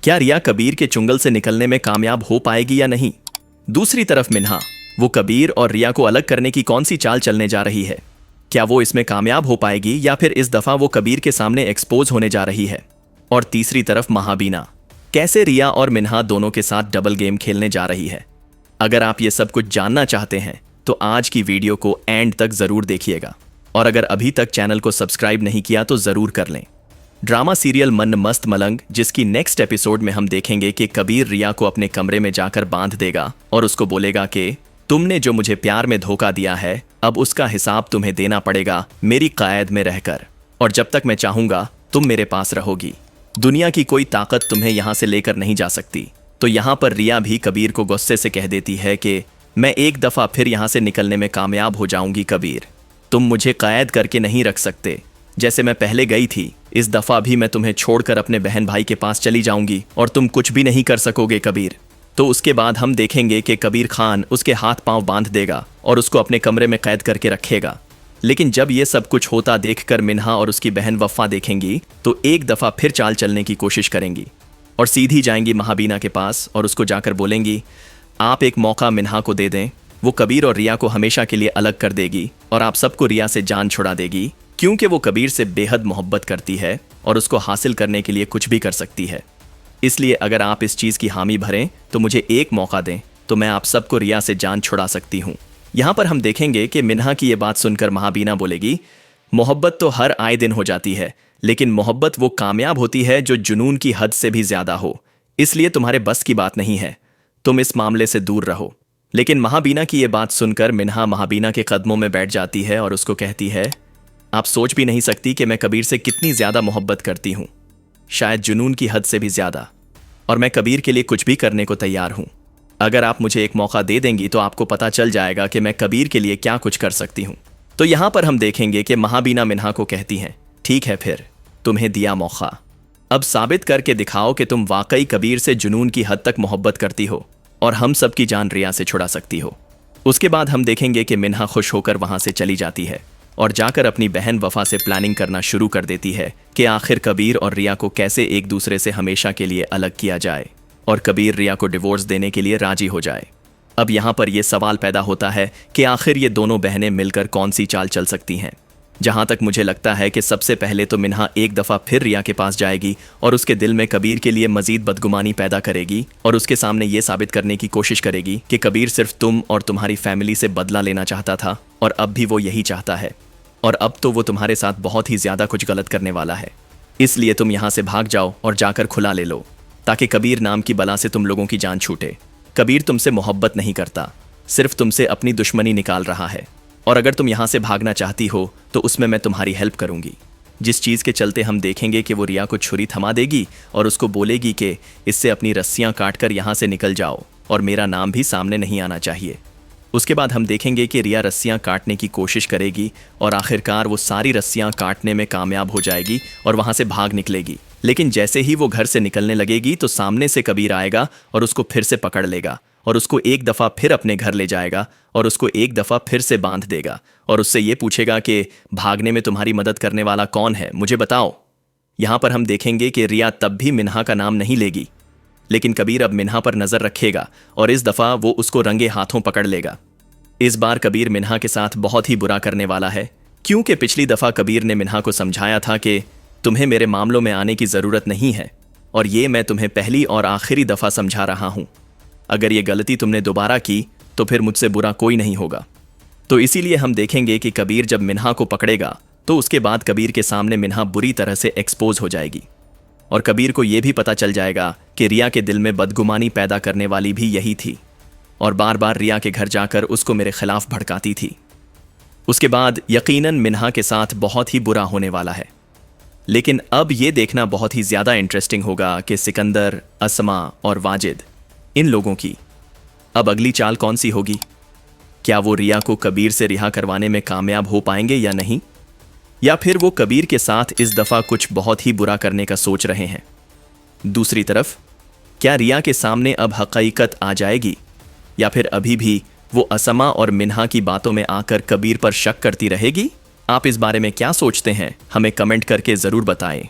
क्या रिया कबीर के चुंगल से निकलने में कामयाब हो पाएगी या नहीं? दूसरी तरफ मिन्हा, वो कबीर और रिया को अलग करने की कौन सी चाल चलने जा रही है? क्या वो इसमें कामयाब हो पाएगी या फिर इस दफा वो कबीर के सामने एक्सपोज होने जा रही है? और तीसरी तरफ महाबीना, कैसे रिया और मिन्हा दोनों के साथ डबल गेम खेलने जा रही है? अगर आप ये सब कुछ जानना चाहते हैं तो आज की वीडियो को एंड तक जरूर देखिएगा, और अगर अभी तक चैनल को सब्सक्राइब नहीं किया तो जरूर कर लें। ड्रामा सीरियल मन मस्त मलंग, जिसकी नेक्स्ट एपिसोड में हम देखेंगे कि कबीर रिया को अपने कमरे में जाकर बांध देगा और उसको बोलेगा कि तुमने जो मुझे प्यार में धोखा दिया है, अब उसका हिसाब तुम्हें देना पड़ेगा मेरी कैद में रहकर, और जब तक मैं चाहूंगा तुम मेरे पास रहोगी। दुनिया की कोई ताकत तुम्हें यहां से लेकर नहीं जा सकती। तो यहां पर रिया भी कबीर को गुस्से से कह देती है कि मैं एक दफा फिर यहां से निकलने में कामयाब हो जाऊंगी कबीर, तुम मुझे कैद करके नहीं रख सकते। जैसे मैं पहले गई थी, इस दफा भी मैं तुम्हें छोड़कर अपने बहन भाई के पास चली जाऊंगी और तुम कुछ भी नहीं कर सकोगे कबीर। तो उसके बाद हम देखेंगे कि कबीर खान उसके हाथ पांव बांध देगा और उसको अपने कमरे में कैद करके रखेगा। लेकिन जब ये सब कुछ होता देखकर मिन्हा और उसकी बहन वफ़ा देखेंगी तो एक दफा फिर चाल चलने की कोशिश करेंगी और सीधी जाएंगी महाबीना के पास और उसको जाकर बोलेंगी, आप एक मौका मिन्हा को दे दें, वो कबीर और रिया को हमेशा के लिए अलग कर देगी और आप सबको रिया से जान छुड़ा देगी, क्योंकि वो कबीर से बेहद मोहब्बत करती है और उसको हासिल करने के लिए कुछ भी कर सकती है। इसलिए अगर आप इस चीज़ की हामी भरें तो मुझे एक मौका दें, तो मैं आप सबको रिया से जान छुड़ा सकती हूँ। यहाँ पर हम देखेंगे कि मिन्हा की ये बात सुनकर महाबीना बोलेगी, मोहब्बत तो हर आए दिन हो जाती है, लेकिन मोहब्बत वो कामयाब होती है जो जुनून की हद से भी ज्यादा हो। इसलिए तुम्हारे बस की बात नहीं है, तुम इस मामले से दूर रहो। लेकिन महाबीना की ये बात सुनकर मिन्हा महाबीना के कदमों में बैठ जाती है और उसको कहती है, आप सोच भी नहीं सकती कि मैं कबीर से कितनी ज्यादा मोहब्बत करती हूँ, शायद जुनून की हद से भी ज्यादा, और मैं कबीर के लिए कुछ भी करने को तैयार हूँ। अगर आप मुझे एक मौका दे देंगी तो आपको पता चल जाएगा कि मैं कबीर के लिए क्या कुछ कर सकती हूँ। तो यहाँ पर हम देखेंगे कि महाबीना मिन्हा को कहती हैं, ठीक है फिर, तुम्हें दिया मौका, अब साबित करके दिखाओ कि तुम वाकई कबीर से जुनून की हद तक मोहब्बत करती हो और हम सब की जान रिया से छुड़ा सकती हो। उसके बाद हम देखेंगे कि मिन्हा खुश होकर वहां से चली जाती है और जाकर अपनी बहन वफ़ा से प्लानिंग करना शुरू कर देती है कि आखिर कबीर और रिया को कैसे एक दूसरे से हमेशा के लिए अलग किया जाए और कबीर रिया को डिवोर्स देने के लिए राजी हो जाए। अब यहाँ पर यह सवाल पैदा होता है कि आखिर ये दोनों बहनें मिलकर कौन सी चाल चल सकती हैं। जहाँ तक मुझे लगता है कि सबसे पहले तो मिन्हा एक दफ़ा फिर रिया के पास जाएगी और उसके दिल में कबीर के लिए मजीद बदगुमानी पैदा करेगी और उसके सामने ये साबित करने की कोशिश करेगी कि कबीर सिर्फ तुम और तुम्हारी फैमिली से बदला लेना चाहता था और अब भी वो यही चाहता है, और अब तो वो तुम्हारे साथ बहुत ही ज्यादा कुछ गलत करने वाला है। इसलिए तुम यहाँ से भाग जाओ और जाकर खुला ले लो, ताकि कबीर नाम की बला से तुम लोगों की जान छूटे। कबीर तुमसे मोहब्बत नहीं करता, सिर्फ तुमसे अपनी दुश्मनी निकाल रहा है, और अगर तुम यहाँ से भागना चाहती हो तो उसमें मैं तुम्हारी हेल्प करूंगी। जिस चीज़ के चलते हम देखेंगे कि वो रिया को छुरी थमा देगी और उसको बोलेगी कि इससे अपनी रस्सियाँ काट कर यहाँ से निकल जाओ और मेरा नाम भी सामने नहीं आना चाहिए। उसके बाद हम देखेंगे कि रिया रस्सियाँ काटने की कोशिश करेगी और आखिरकार वो सारी रस्सियाँ काटने में कामयाब हो जाएगी और वहाँ से भाग निकलेगी। लेकिन जैसे ही वो घर से निकलने लगेगी तो सामने से कबीर आएगा और उसको फिर से पकड़ लेगा और उसको एक दफ़ा फिर अपने घर ले जाएगा और उसको एक दफ़ा फिर से बांध देगा और उससे ये पूछेगा कि भागने में तुम्हारी मदद करने वाला कौन है, मुझे बताओ। यहाँ पर हम देखेंगे कि रिया तब भी मिन्हा का नाम नहीं लेगी, लेकिन कबीर अब मिन्हा पर नज़र रखेगा और इस दफ़ा वो उसको रंगे हाथों पकड़ लेगा। इस बार कबीर मिन्हा के साथ बहुत ही बुरा करने वाला है, क्योंकि पिछली दफ़ा कबीर ने मिन्हा को समझाया था कि तुम्हें मेरे मामलों में आने की ज़रूरत नहीं है, और ये मैं तुम्हें पहली और आखिरी दफ़ा समझा रहा हूँ। अगर ये गलती तुमने दोबारा की तो फिर मुझसे बुरा कोई नहीं होगा। तो इसीलिए हम देखेंगे कि कबीर जब मिन्हा को पकड़ेगा तो उसके बाद कबीर के सामने मिन्हा बुरी तरह से एक्सपोज हो जाएगी और कबीर को यह भी पता चल जाएगा कि रिया के दिल में बदगुमानी पैदा करने वाली भी यही थी और बार बार रिया के घर जाकर उसको मेरे खिलाफ भड़काती थी। उसके बाद यकीनन मिन्हा के साथ बहुत ही बुरा होने वाला है। लेकिन अब यह देखना बहुत ही ज़्यादा इंटरेस्टिंग होगा कि सिकंदर, असमा और वाजिद, इन लोगों की अब अगली चाल कौन सी होगी। क्या वो रिया को कबीर से रिहा करवाने में कामयाब हो पाएंगे या नहीं, या फिर वो कबीर के साथ इस दफ़ा कुछ बहुत ही बुरा करने का सोच रहे हैं। दूसरी तरफ, क्या रिया के सामने अब हकीकत आ जाएगी या फिर अभी भी वो असमा और मिन्हा की बातों में आकर कबीर पर शक करती रहेगी? आप इस बारे में क्या सोचते हैं, हमें कमेंट करके ज़रूर बताएं।